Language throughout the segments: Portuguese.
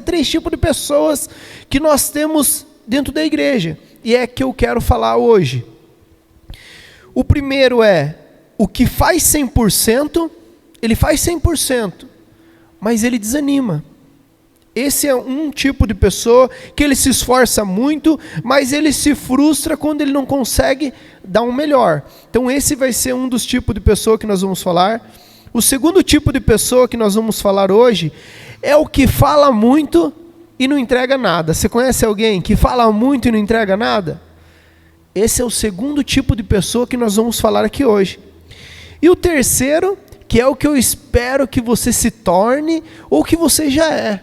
3 tipos de pessoas que nós temos dentro da igreja, e é que eu quero falar hoje. O primeiro é o que faz 100%, ele faz 100%, mas ele desanima. Esse é um tipo de pessoa que ele se esforça muito, mas ele se frustra quando ele não consegue dar um melhor. Então esse vai ser um dos tipos de pessoa que nós vamos falar. O segundo tipo de pessoa que nós vamos falar hoje é o que fala muito e não entrega nada. Você conhece alguém que fala muito e não entrega nada? Esse é o segundo tipo de pessoa que nós vamos falar aqui hoje. E o terceiro, que é o que eu espero que você se torne, ou que você já é,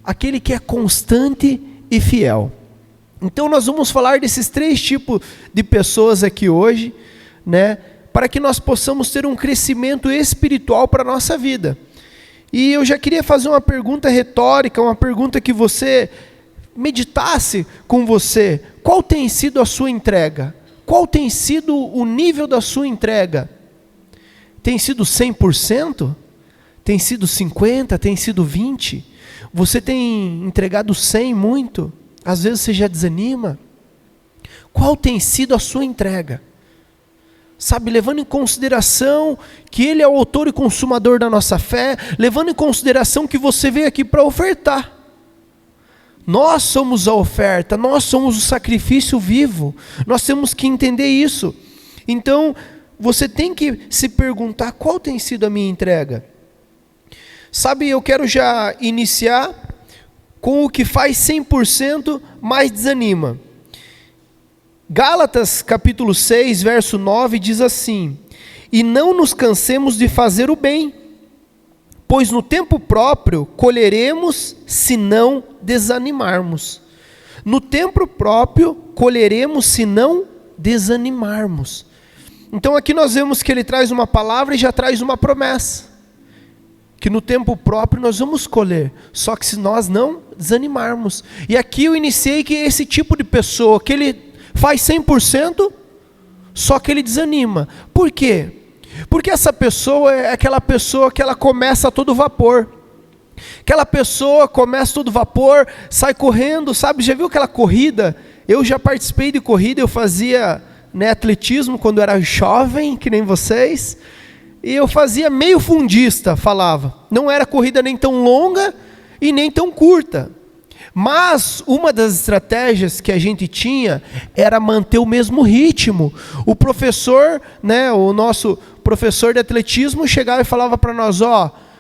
aquele que é constante e fiel. Então nós vamos falar desses 3 tipos de pessoas aqui hoje, né, para que nós possamos ter um crescimento espiritual para a nossa vida. E eu já queria fazer uma pergunta retórica, uma pergunta que você meditasse com você. Qual tem sido a sua entrega? Qual tem sido o nível da sua entrega? Tem sido 100%? Tem sido 50%? Tem sido 20%? Você tem entregado 100% muito? Às vezes você já desanima. Qual tem sido a sua entrega? Sabe, levando em consideração que Ele é o autor e consumador da nossa fé, levando em consideração que você veio aqui para ofertar. Nós somos a oferta, nós somos o sacrifício vivo, nós temos que entender isso. Então, você tem que se perguntar, qual tem sido a minha entrega? Sabe, eu quero já iniciar com o que faz 100%, mas desanima. Gálatas capítulo 6, verso 9 diz assim: e não nos cansemos de fazer o bem, pois no tempo próprio colheremos se não desanimarmos. No tempo próprio colheremos se não desanimarmos. Então aqui nós vemos que ele traz uma palavra e já traz uma promessa. Que no tempo próprio nós vamos colher, só que se nós não desanimarmos. E aqui eu iniciei que esse tipo de pessoa, que ele faz 100%, só que ele desanima. Por quê? Porque essa pessoa é aquela pessoa que ela começa a todo vapor. Aquela pessoa começa a todo vapor, sai correndo, sabe? Já viu aquela corrida? Eu já participei de corrida, eu fazia, né, atletismo quando eu era jovem, que nem vocês. E eu fazia meio fundista, falava. Não era corrida nem tão longa e nem tão curta. Mas uma das estratégias que a gente tinha era manter o mesmo ritmo. O professor, né, o nosso professor de atletismo chegava e falava para nós,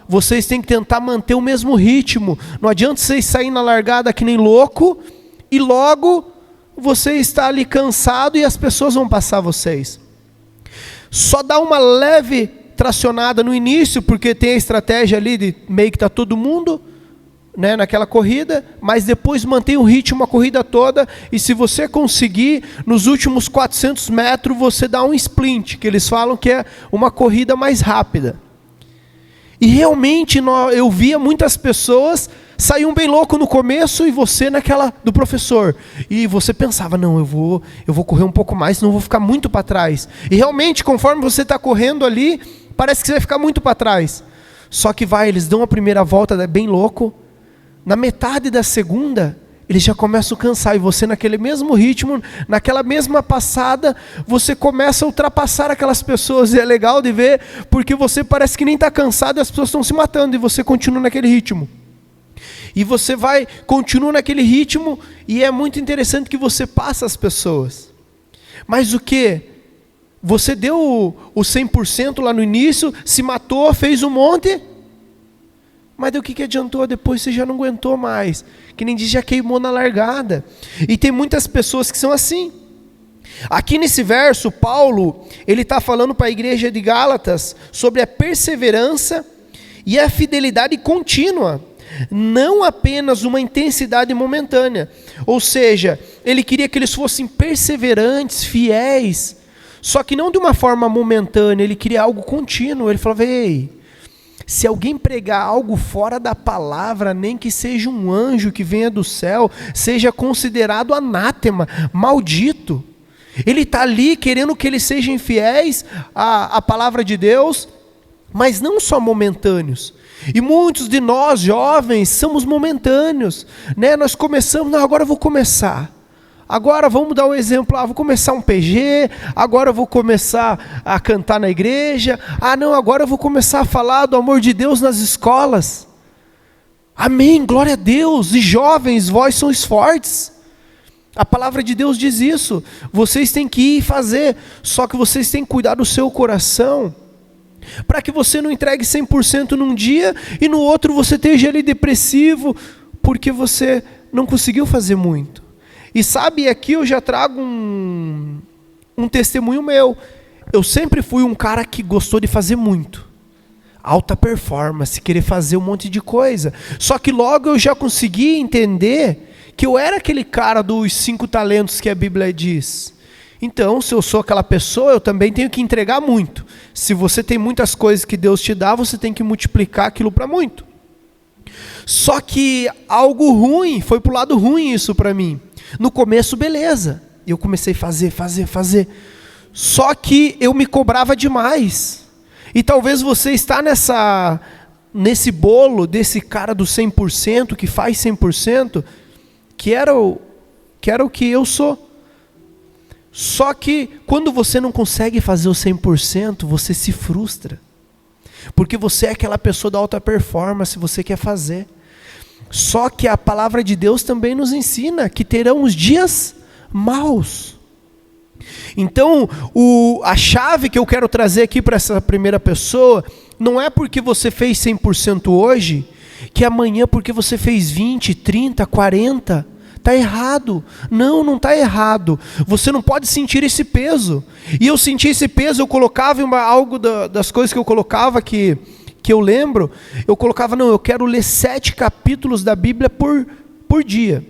vocês têm que tentar manter o mesmo ritmo. Não adianta vocês saírem na largada que nem louco e logo você está ali cansado e as pessoas vão passar vocês. Só dá uma leve tracionada no início, porque tem a estratégia ali de meio que está todo mundo, né, naquela corrida, mas depois mantém o ritmo a corrida toda, e se você conseguir, nos últimos 400 metros, você dá um sprint, que eles falam que é uma corrida mais rápida. E realmente eu via muitas pessoas saíam bem louco no começo e você naquela do professor. E você pensava, não, eu vou correr um pouco mais, senão eu vou ficar muito para trás. E realmente, conforme você está correndo ali, parece que você vai ficar muito para trás. Só que eles dão a primeira volta bem louco. Na metade da segunda, eles já começam a cansar. E você naquele mesmo ritmo, naquela mesma passada, você começa a ultrapassar aquelas pessoas. E é legal de ver, porque você parece que nem está cansado e as pessoas estão se matando. E você continua naquele ritmo. E você continua naquele ritmo. E é muito interessante que você passa as pessoas. Mas o que? Você deu o 100% lá no início, se matou, fez um monte... Mas o que adiantou? Depois você já não aguentou mais. Que nem diz, já queimou na largada. E tem muitas pessoas que são assim. Aqui nesse verso, Paulo, ele está falando para a igreja de Gálatas sobre a perseverança e a fidelidade contínua. Não apenas uma intensidade momentânea. Ou seja, ele queria que eles fossem perseverantes, fiéis. Só que não de uma forma momentânea, ele queria algo contínuo. Ele falava, ei... Se alguém pregar algo fora da palavra, nem que seja um anjo que venha do céu, seja considerado anátema, maldito. Ele está ali querendo que eles sejam fiéis à palavra de Deus, mas não só momentâneos. E muitos de nós, jovens, somos momentâneos, né? Nós começamos, não, agora eu vou começar. Agora vamos dar um exemplo, vou começar um PG, agora eu vou começar a cantar na igreja, não, agora eu vou começar a falar do amor de Deus nas escolas. Amém, glória a Deus. E jovens, vós sois fortes. A palavra de Deus diz isso. Vocês têm que ir fazer, só que vocês têm que cuidar do seu coração, para que você não entregue 100% num dia e no outro você esteja ali depressivo, porque você não conseguiu fazer muito. E sabe, aqui eu já trago um testemunho meu. Eu sempre fui um cara que gostou de fazer muito. Alta performance, querer fazer um monte de coisa. Só que logo eu já consegui entender que eu era aquele cara dos 5 talentos que a Bíblia diz. Então, se eu sou aquela pessoa, eu também tenho que entregar muito. Se você tem muitas coisas que Deus te dá, você tem que multiplicar aquilo para muito. Só que algo ruim, foi pro lado ruim isso para mim. No começo, beleza. Eu comecei a fazer. Só que eu me cobrava demais. E talvez você está nesse bolo desse cara do 100%, que faz 100%, que era o que eu sou. Só que quando você não consegue fazer o 100%, você se frustra. Porque você é aquela pessoa da alta performance, você quer fazer. Só que a palavra de Deus também nos ensina que terão os dias maus. Então, a chave que eu quero trazer aqui para essa primeira pessoa, não é porque você fez 100% hoje, que amanhã porque você fez 20, 30, 40, está errado. Não está errado. Você não pode sentir esse peso. E eu senti esse peso, eu colocava algo das coisas que eu colocava que eu lembro, eu colocava, eu quero ler 7 capítulos da Bíblia por dia.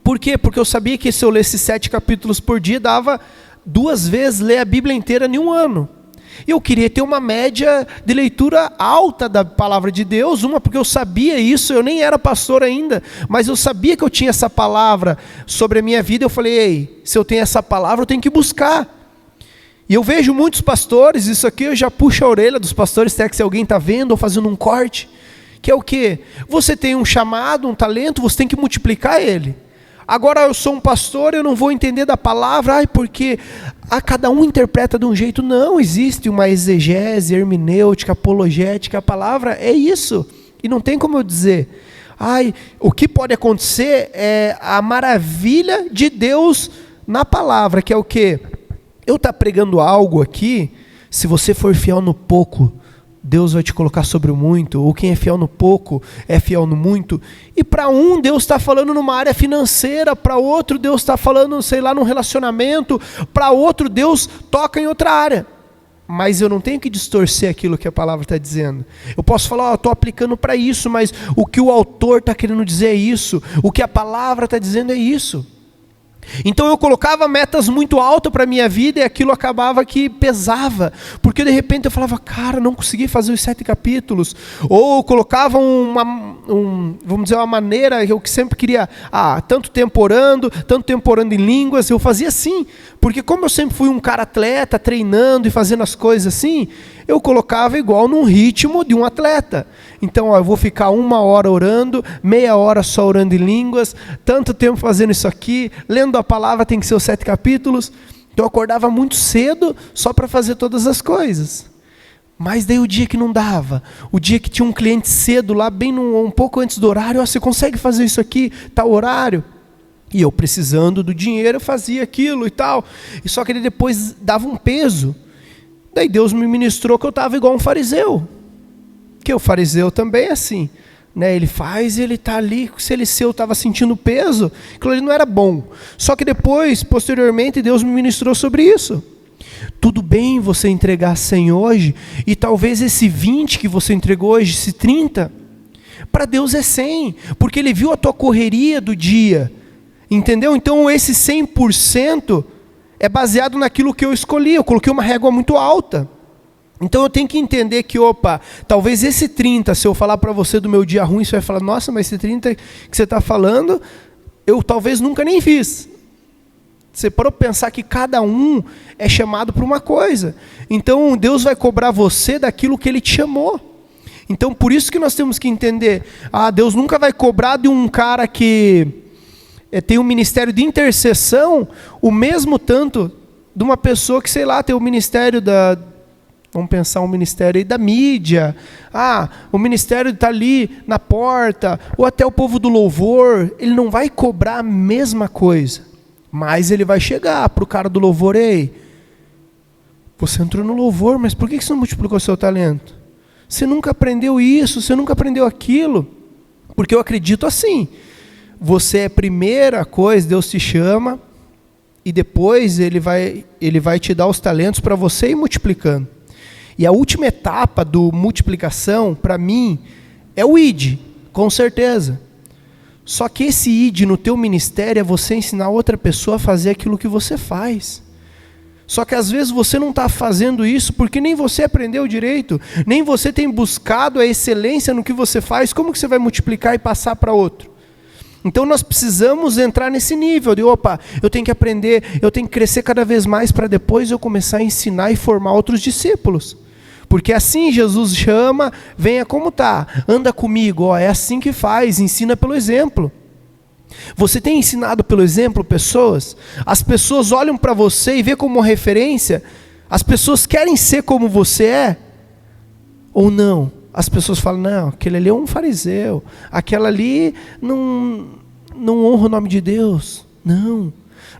Por quê? Porque eu sabia que se eu lesse 7 capítulos por dia, dava 2 vezes ler a Bíblia inteira em um ano. E eu queria ter uma média de leitura alta da palavra de Deus, porque eu sabia isso, eu nem era pastor ainda, mas eu sabia que eu tinha essa palavra sobre a minha vida. Eu falei, ei, se eu tenho essa palavra, eu tenho que buscar. E eu vejo muitos pastores, isso aqui eu já puxo a orelha dos pastores, até que se alguém está vendo ou fazendo um corte, que é o quê? Você tem um chamado, um talento, você tem que multiplicar ele. Agora eu sou um pastor, eu não vou entender da palavra, porque cada um interpreta de um jeito. Não, existe uma exegese, hermenêutica, apologética, a palavra é isso. E não tem como eu dizer. O que pode acontecer é a maravilha de Deus na palavra, que é o quê? Eu estou pregando algo aqui, se você for fiel no pouco, Deus vai te colocar sobre o muito, ou quem é fiel no pouco, é fiel no muito. E para um, Deus está falando numa área financeira, para outro, Deus está falando, num relacionamento, para outro, Deus toca em outra área. Mas eu não tenho que distorcer aquilo que a palavra está dizendo. Eu posso falar, estou aplicando para isso, mas o que o autor está querendo dizer é isso, o que a palavra está dizendo é isso. Então eu colocava metas muito altas para a minha vida e aquilo acabava que pesava, porque de repente eu falava, cara, não consegui fazer os 7 capítulos, ou eu colocava vamos dizer, uma maneira, eu que sempre queria, tanto tempo orando em línguas, eu fazia assim, porque como eu sempre fui um cara atleta, treinando e fazendo as coisas assim, eu colocava igual num ritmo de um atleta. Então, eu vou ficar 1 hora orando, meia hora só orando em línguas, tanto tempo fazendo isso aqui, lendo a palavra tem que ser os 7 capítulos. Então, eu acordava muito cedo só para fazer todas as coisas. Mas daí o dia que não dava, o dia que tinha um cliente cedo lá, bem um pouco antes do horário, você consegue fazer isso aqui, tal horário? E eu precisando do dinheiro, eu fazia aquilo e tal. E só que ele depois dava um peso. Daí Deus me ministrou que eu estava igual um fariseu. Que o fariseu também é assim, né? Ele faz e ele está ali, se ele estava sentindo peso, aquilo ali não era bom. Só que depois, posteriormente, Deus me ministrou sobre isso. Tudo bem você entregar 100 hoje, e talvez esse 20 que você entregou hoje, esse 30, para Deus é 100, porque Ele viu a tua correria do dia, entendeu? Então esse 100% é baseado naquilo que eu escolhi, eu coloquei uma régua muito alta. Então eu tenho que entender que, talvez esse 30, se eu falar para você do meu dia ruim, você vai falar, nossa, mas esse 30 que você está falando, eu talvez nunca nem fiz. Você pode pensar que cada um é chamado para uma coisa. Então Deus vai cobrar você daquilo que Ele te chamou. Então, por isso que nós temos que entender, Deus nunca vai cobrar de um cara que tem um ministério de intercessão, o mesmo tanto de uma pessoa que, sei lá, tem o ministério vamos pensar um ministério aí da mídia, o ministério está ali na porta, ou até o povo do louvor. Ele não vai cobrar a mesma coisa, mas ele vai chegar para o cara do louvor: ei, você entrou no louvor, mas por que você não multiplicou seu talento? Você nunca aprendeu isso, você nunca aprendeu aquilo. Porque eu acredito assim, você é a primeira coisa, Deus te chama, e depois Ele vai te dar os talentos para você ir multiplicando. E a última etapa do multiplicação, para mim, é o ID, com certeza. Só que esse ID no teu ministério é você ensinar outra pessoa a fazer aquilo que você faz. Só que às vezes você não está fazendo isso porque nem você aprendeu direito, nem você tem buscado a excelência no que você faz. Como que você vai multiplicar e passar para outro? Então nós precisamos entrar nesse nível de, eu tenho que aprender, eu tenho que crescer cada vez mais para depois eu começar a ensinar e formar outros discípulos. Porque assim Jesus chama: venha como está, anda comigo, é assim que faz, ensina pelo exemplo. Você tem ensinado pelo exemplo pessoas? As pessoas olham para você e vê como referência? As pessoas querem ser como você é? Ou não? As pessoas falam: não, aquele ali é um fariseu, aquela ali não honra o nome de Deus. Não,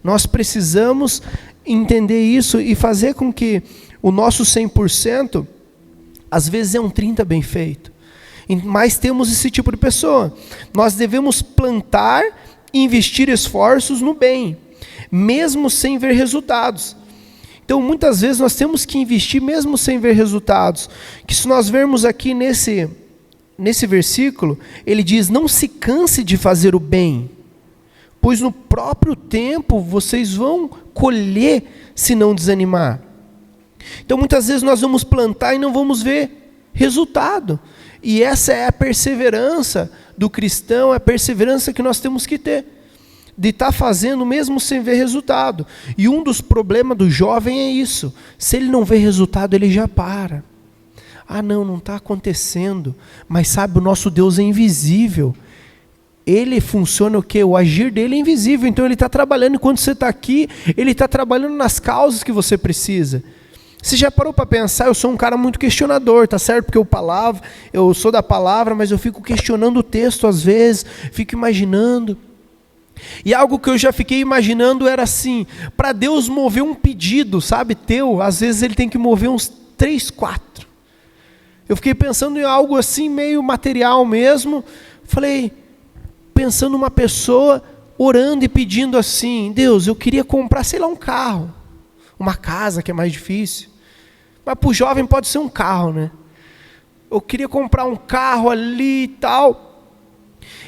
nós precisamos entender isso e fazer com que o nosso 100%, às vezes é um 30% bem feito. Mas temos esse tipo de pessoa. Nós devemos plantar e investir esforços no bem, mesmo sem ver resultados. Então, muitas vezes nós temos que investir mesmo sem ver resultados. Que se nós vermos aqui nesse versículo, ele diz: não se canse de fazer o bem, pois no próprio tempo vocês vão colher se não desanimar. Então, muitas vezes nós vamos plantar e não vamos ver resultado. E essa é a perseverança do cristão, é a perseverança que nós temos que ter, de estar fazendo mesmo sem ver resultado. E um dos problemas do jovem é isso: se ele não vê resultado, ele já para. Não está acontecendo. Mas sabe, o nosso Deus é invisível. Ele funciona o quê? O agir dele é invisível. Então ele está trabalhando, enquanto você está aqui, ele está trabalhando nas causas que você precisa. Você já parou para pensar? Eu sou um cara muito questionador, tá certo? Porque eu sou da palavra, mas eu fico questionando o texto às vezes, fico imaginando. E algo que eu já fiquei imaginando era assim: para Deus mover um pedido, sabe, teu, às vezes ele tem que mover uns 3, 4. Eu fiquei pensando em algo assim, meio material mesmo. Falei, pensando numa pessoa orando e pedindo assim: Deus, eu queria comprar, sei lá, um carro, uma casa, que é mais difícil. Mas para o jovem pode ser um carro, né? Eu queria comprar um carro ali e tal.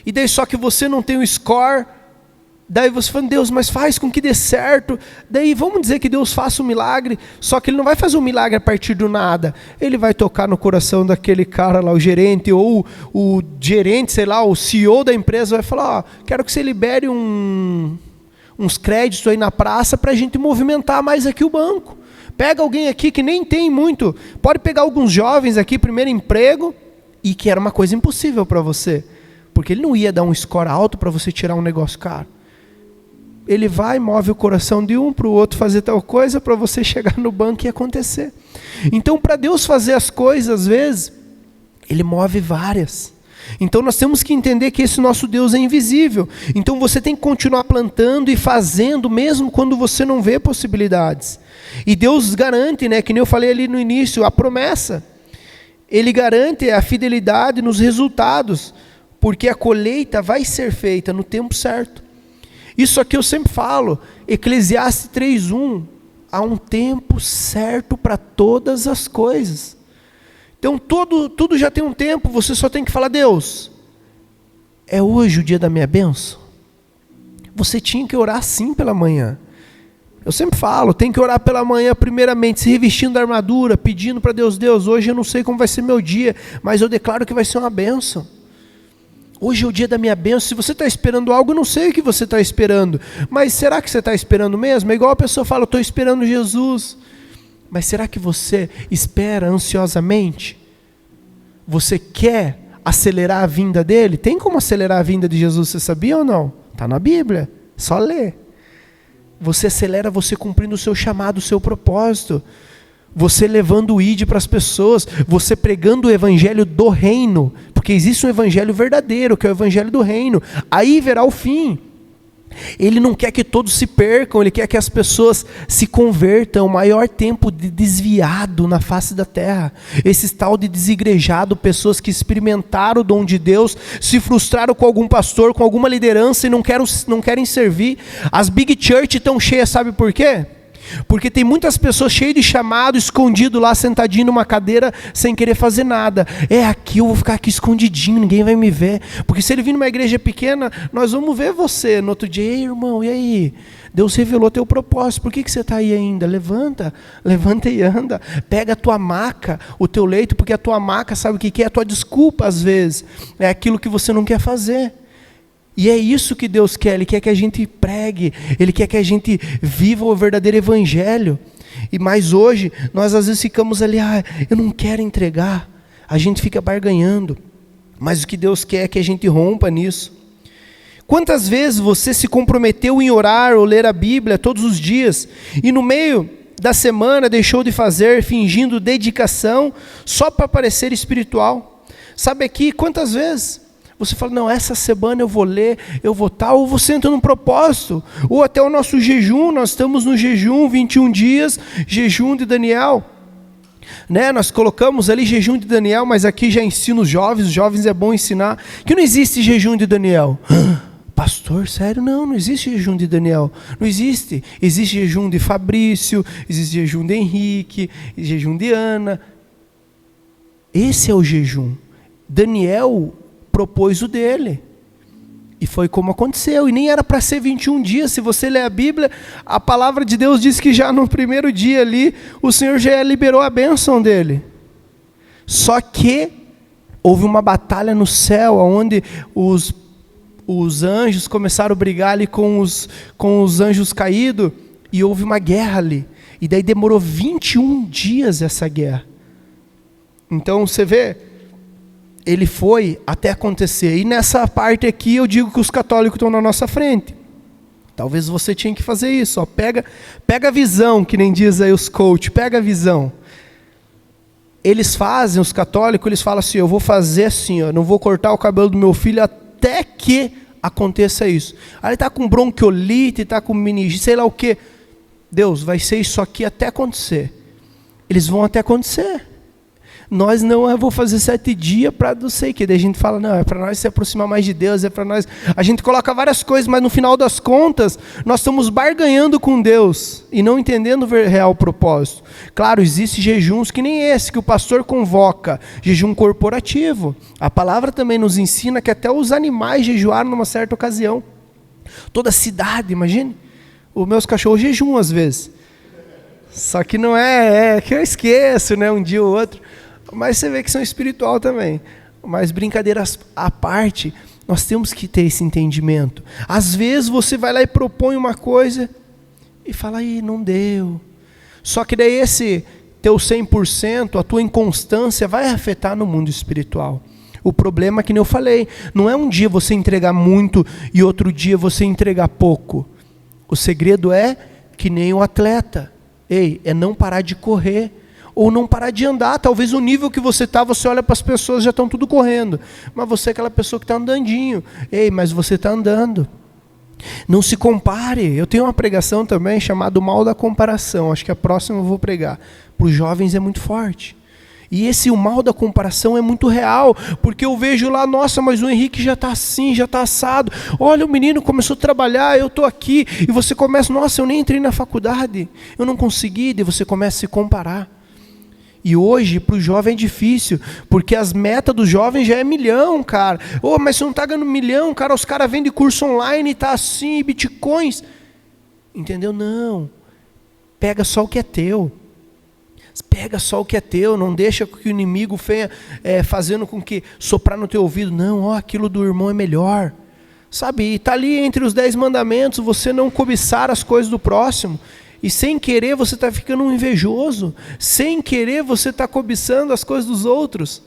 E daí só que você não tem o score. Daí você fala: Deus, mas faz com que dê certo. Daí vamos dizer que Deus faça um milagre. Só que Ele não vai fazer um milagre a partir do nada. Ele vai tocar no coração daquele cara lá, o gerente, ou o gerente, sei lá, o CEO da empresa vai falar: quero que você libere uns créditos aí na praça para a gente movimentar mais aqui o banco. Pega alguém aqui que nem tem muito, pode pegar alguns jovens aqui, primeiro emprego, e que era uma coisa impossível para você, porque ele não ia dar um score alto para você tirar um negócio caro. Ele vai, move o coração de um para o outro fazer tal coisa, para você chegar no banco e acontecer. Então, para Deus fazer as coisas, às vezes, Ele move várias. Então nós temos que entender que esse nosso Deus é invisível. Então você tem que continuar plantando e fazendo, mesmo quando você não vê possibilidades. E Deus garante, né, que nem eu falei ali no início, a promessa. Ele garante a fidelidade nos resultados, porque a colheita vai ser feita no tempo certo. Isso aqui eu sempre falo, Eclesiastes 3:1, há um tempo certo para todas as coisas. Então tudo já tem um tempo, você só tem que falar: Deus, é hoje o dia da minha bênção? Você tinha que orar sim pela manhã. Eu sempre falo, tem que orar pela manhã primeiramente, se revestindo da armadura, pedindo para Deus: Deus, hoje eu não sei como vai ser meu dia, mas eu declaro que vai ser uma bênção. Hoje é o dia da minha bênção. Se você está esperando algo, eu não sei o que você está esperando, mas será que você está esperando mesmo? É igual a pessoa fala: eu estou esperando Jesus. Mas será que você espera ansiosamente? Você quer acelerar a vinda dele? Tem como acelerar a vinda de Jesus, você sabia ou não? Está na Bíblia, só ler. Você acelera você cumprindo o seu chamado, o seu propósito. Você levando o ID para as pessoas, você pregando o evangelho do reino, porque existe um evangelho verdadeiro, que é o evangelho do reino. Aí verá o fim. Ele não quer que todos se percam, ele quer que as pessoas se convertam. O maior tempo de desviado na face da terra, esse tal de desigrejado, pessoas que experimentaram o dom de Deus, se frustraram com algum pastor, com alguma liderança e não querem servir. As big church estão cheias, sabe por quê? Porque tem muitas pessoas cheias de chamado, escondido lá, sentadinho numa cadeira, sem querer fazer nada. Aqui eu vou ficar aqui escondidinho, ninguém vai me ver. Porque se ele vir numa igreja pequena, nós vamos ver você no outro dia. Ei, irmão, e aí? Deus revelou teu propósito, por que você está aí ainda? Levanta e anda. Pega a tua maca, o teu leito, porque a tua maca, sabe o que é? A tua desculpa às vezes. É aquilo que você não quer fazer. E é isso que Deus quer, Ele quer que a gente pregue, Ele quer que a gente viva o verdadeiro evangelho. Mas hoje, nós às vezes ficamos ali, eu não quero entregar, a gente fica barganhando, mas o que Deus quer é que a gente rompa nisso. Quantas vezes você se comprometeu em orar ou ler a Bíblia todos os dias, e no meio da semana deixou de fazer, fingindo dedicação, só para parecer espiritual? Sabe aqui, quantas vezes você fala, não, essa semana eu vou ler, eu vou tal, ou você entra num propósito, ou até o nosso jejum, nós estamos no jejum, 21 dias, jejum de Daniel, né? Nós colocamos ali jejum de Daniel, mas aqui já ensino os jovens é bom ensinar, que não existe jejum de Daniel. Pastor, sério? Não existe jejum de Daniel, não existe. Existe jejum de Fabrício, existe jejum de Henrique, jejum de Ana. Esse é o jejum. Daniel propôs o dele, e foi como aconteceu, e nem era para ser 21 dias, se você ler a Bíblia, a palavra de Deus diz que já no primeiro dia ali, o Senhor já liberou a bênção dele, só que houve uma batalha no céu, onde os anjos começaram a brigar ali com os anjos caídos, e houve uma guerra ali, e daí demorou 21 dias essa guerra. Então você vê, ele foi até acontecer. E nessa parte aqui eu digo que os católicos estão na nossa frente. Talvez você tinha que fazer isso. Pega a visão, que nem diz aí os coach, pega a visão. Eles fazem, os católicos, eles falam assim, eu vou fazer assim, não vou cortar o cabelo do meu filho até que aconteça isso. Aí ele está com bronquiolite, está com meningite, sei lá o que. Deus, vai ser isso aqui até acontecer. Eles vão até acontecer. Nós não, eu vou fazer 7 dias para não sei o que. Daí a gente fala, não, é para nós se aproximar mais de Deus, é para nós... A gente coloca várias coisas, mas no final das contas, nós estamos barganhando com Deus e não entendendo o real propósito. Claro, existem jejuns que nem esse, que o pastor convoca, jejum corporativo. A palavra também nos ensina que até os animais jejuaram numa certa ocasião. Toda a cidade, imagine. Os meus cachorros jejuam às vezes. Só que não é que eu esqueço, né, um dia ou outro. Mas você vê que são espiritual também. Mas brincadeiras à parte, nós temos que ter esse entendimento. Às vezes você vai lá e propõe uma coisa e fala, aí não deu. Só que daí esse teu 100%, a tua inconstância vai afetar no mundo espiritual. O problema, que nem eu falei, não é um dia você entregar muito e outro dia você entregar pouco. O segredo é que nem o atleta. É não parar de correr. Ou não parar de andar. Talvez o nível que você está, você olha para as pessoas, já estão tudo correndo. Mas você é aquela pessoa que está andandinho. Mas você está andando. Não se compare. Eu tenho uma pregação também chamada O Mal da Comparação. Acho que a próxima eu vou pregar. Para os jovens é muito forte. E o mal da comparação é muito real. Porque eu vejo lá, nossa, mas o Henrique já está assim, já está assado. Olha, o menino começou a trabalhar, eu estou aqui. E você começa, nossa, eu nem entrei na faculdade. Eu não consegui. E você começa a se comparar. E hoje, para o jovem é difícil, porque as metas do jovem já é 1 milhão, cara. Mas você não está ganhando 1 milhão, cara, os caras vendem curso online e está assim, bitcoins. Entendeu? Não. Pega só o que é teu. Pega só o que é teu, não deixa que o inimigo venha fazendo com que soprar no teu ouvido. Não, aquilo do irmão é melhor. Sabe, e está ali entre os 10 mandamentos, você não cobiçar as coisas do próximo. E sem querer você está ficando um invejoso. Sem querer você está cobiçando as coisas dos outros.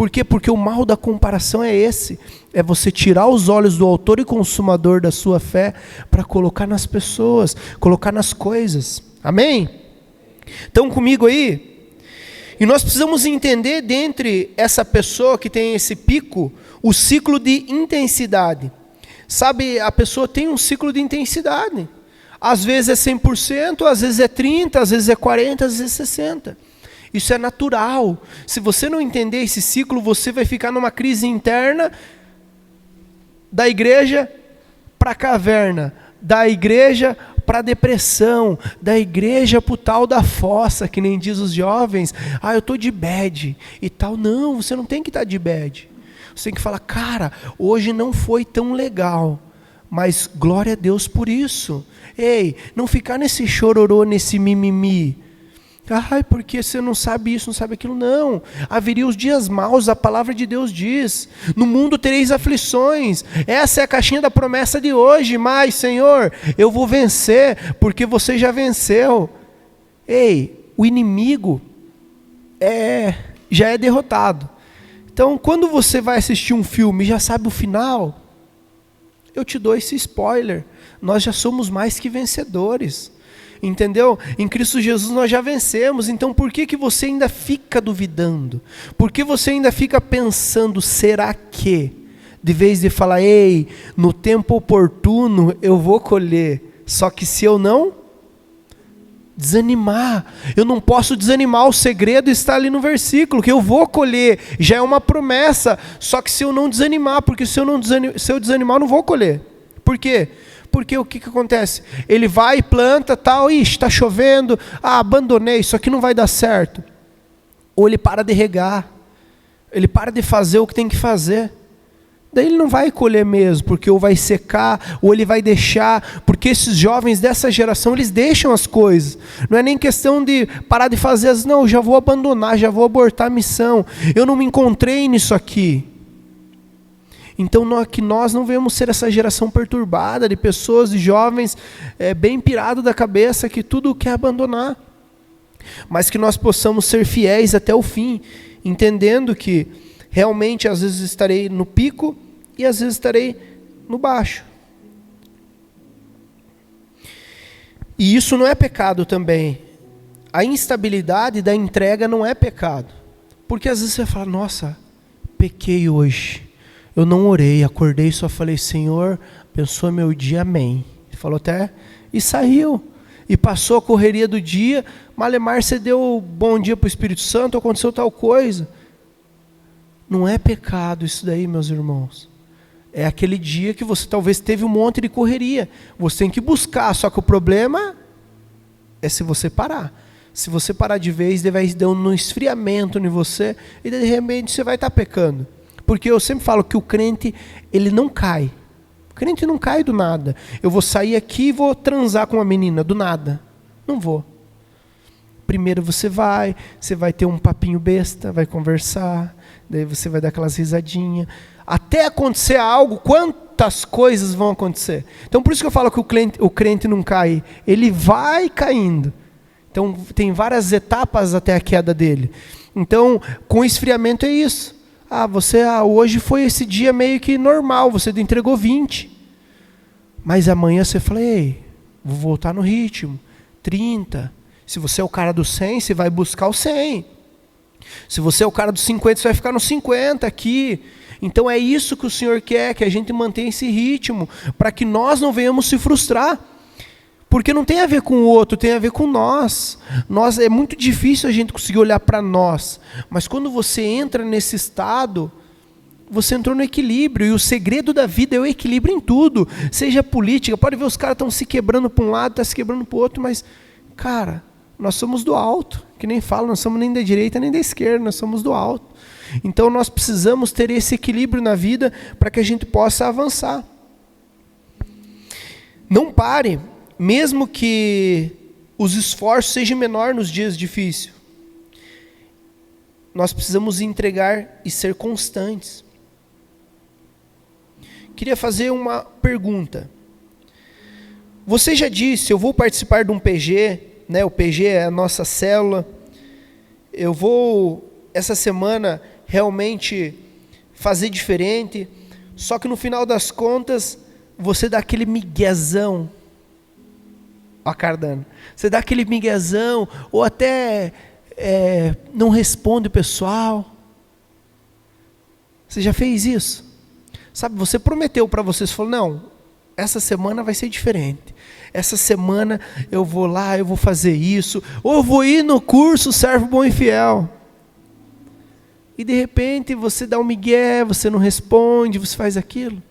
Por quê? Porque o mal da comparação é esse. É você tirar os olhos do autor e consumador da sua fé para colocar nas pessoas, colocar nas coisas. Amém? Estão comigo aí? E nós precisamos entender, dentre essa pessoa que tem esse pico, o ciclo de intensidade. Sabe, a pessoa tem um ciclo de intensidade. Às vezes é 100%, às vezes é 30%, às vezes é 40%, às vezes é 60%. Isso é natural. Se você não entender esse ciclo, você vai ficar numa crise interna da igreja para a caverna, da igreja para a depressão, da igreja para o tal da fossa, que nem diz os jovens. Eu estou de bad e tal. Não, você não tem que estar de bad. Você tem que falar, cara, hoje não foi tão legal, mas glória a Deus por isso. Ei, não ficar nesse chororô, nesse mimimi. Porque você não sabe isso, não sabe aquilo. Não, haveria os dias maus, a palavra de Deus diz. No mundo tereis aflições. Essa é a caixinha da promessa de hoje. Mas, Senhor, eu vou vencer, porque você já venceu. Ei, o inimigo já é derrotado. Então, quando você vai assistir um filme e já sabe o final, eu te dou esse spoiler. Nós já somos mais que vencedores. Entendeu? Em Cristo Jesus nós já vencemos. Então por que você ainda fica duvidando? Por que você ainda fica pensando, será que? De vez de falar, ei, no tempo oportuno eu vou colher. Só que se eu não desanimar, eu não posso desanimar. O segredo está ali no versículo, que eu vou colher. Já é uma promessa. Só que se eu não desanimar, porque se eu desanimar eu não vou colher. Por quê? Porque o que acontece? Ele vai e planta, tal, está chovendo, abandonei, isso aqui não vai dar certo. Ou ele para de regar, ele para de fazer o que tem que fazer. Daí ele não vai colher mesmo, porque ou vai secar, ou ele vai deixar, porque esses jovens dessa geração, eles deixam as coisas. Não é nem questão de parar de fazer, não, já vou abandonar, já vou abortar a missão, eu não me encontrei nisso aqui. Então que nós não venhamos ser essa geração perturbada de pessoas, de jovens bem pirado da cabeça, que tudo quer abandonar. Mas que nós possamos ser fiéis até o fim, entendendo que realmente às vezes estarei no pico e às vezes estarei no baixo. E isso não é pecado também. A instabilidade da entrega não é pecado. Porque às vezes você fala, nossa, pequei hoje. Eu não orei, acordei e só falei, Senhor, abençoa meu dia, amém. Ele falou até, e saiu. E passou a correria do dia, malemar, você deu bom dia para o Espírito Santo, aconteceu tal coisa. Não é pecado isso daí, meus irmãos. É aquele dia que você talvez teve um monte de correria. Você tem que buscar, só que o problema é se você parar. Se você parar de vez, ele vai dar um esfriamento em você, e de repente você vai estar pecando. Porque eu sempre falo que o crente, ele não cai. O crente não cai do nada. Eu vou sair aqui e vou transar com uma menina, do nada. Não vou. Primeiro você vai ter um papinho besta, vai conversar, daí você vai dar aquelas risadinhas. Até acontecer algo, quantas coisas vão acontecer? Então por isso que eu falo que o crente não cai. Ele vai caindo. Então tem várias etapas até a queda dele. Então com esfriamento é isso. Hoje foi esse dia meio que normal, você entregou 20. Mas amanhã você fala, ei, vou voltar no ritmo, 30. Se você é o cara do 100, você vai buscar o 100. Se você é o cara do 50, você vai ficar no 50 aqui. Então é isso que o Senhor quer, que a gente mantenha esse ritmo, para que nós não venhamos se frustrar. Porque não tem a ver com o outro, tem a ver com nós. É muito difícil a gente conseguir olhar para nós. Mas quando você entra nesse estado, você entrou no equilíbrio. E o segredo da vida é o equilíbrio em tudo. Seja política, pode ver os caras estão se quebrando para um lado, estão se quebrando para o outro. Mas, cara, nós somos do alto. Que nem falo, nós somos nem da direita nem da esquerda, nós somos do alto. Então nós precisamos ter esse equilíbrio na vida para que a gente possa avançar. Não pare. Mesmo que os esforços sejam menores nos dias difíceis, nós precisamos entregar e ser constantes. Queria fazer uma pergunta. Você já disse, eu vou participar de um PG, né? O PG é a nossa célula. Eu vou, essa semana, realmente fazer diferente, só que no final das contas, você dá aquele miguezão, ó, Cardano, você dá aquele miguezão, ou até não responde o pessoal. Você já fez isso? Sabe, você prometeu para vocês, falou, não, essa semana vai ser diferente. Essa semana eu vou lá, eu vou fazer isso, ou eu vou ir no curso Servo Bom e Fiel. E de repente você dá um migué, você não responde, você faz aquilo.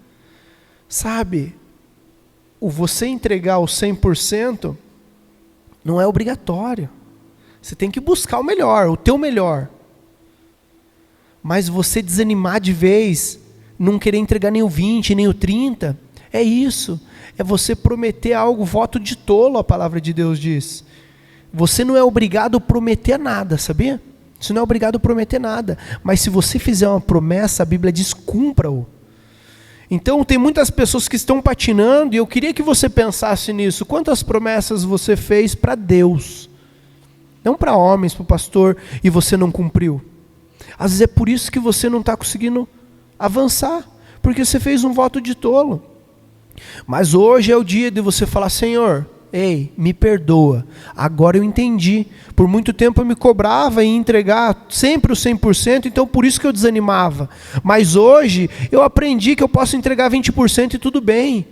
Sabe, o você entregar o 100% não é obrigatório. Você tem que buscar o melhor, o teu melhor. Mas você desanimar de vez, não querer entregar nem o 20, nem o 30, é isso. É você prometer algo, voto de tolo, a palavra de Deus diz. Você não é obrigado a prometer nada, sabia? Você não é obrigado a prometer nada. Mas se você fizer uma promessa, a Bíblia diz, cumpra-o. Então tem muitas pessoas que estão patinando, e eu queria que você pensasse nisso. Quantas promessas você fez para Deus? Não para homens, para o pastor, e você não cumpriu. Às vezes é por isso que você não está conseguindo avançar, porque você fez um voto de tolo. Mas hoje é o dia de você falar, Senhor, ei, me perdoa, agora eu entendi. Por muito tempo eu me cobrava em entregar sempre o 100%, então por isso que eu desanimava. Mas hoje eu aprendi que eu posso entregar 20% e tudo bem.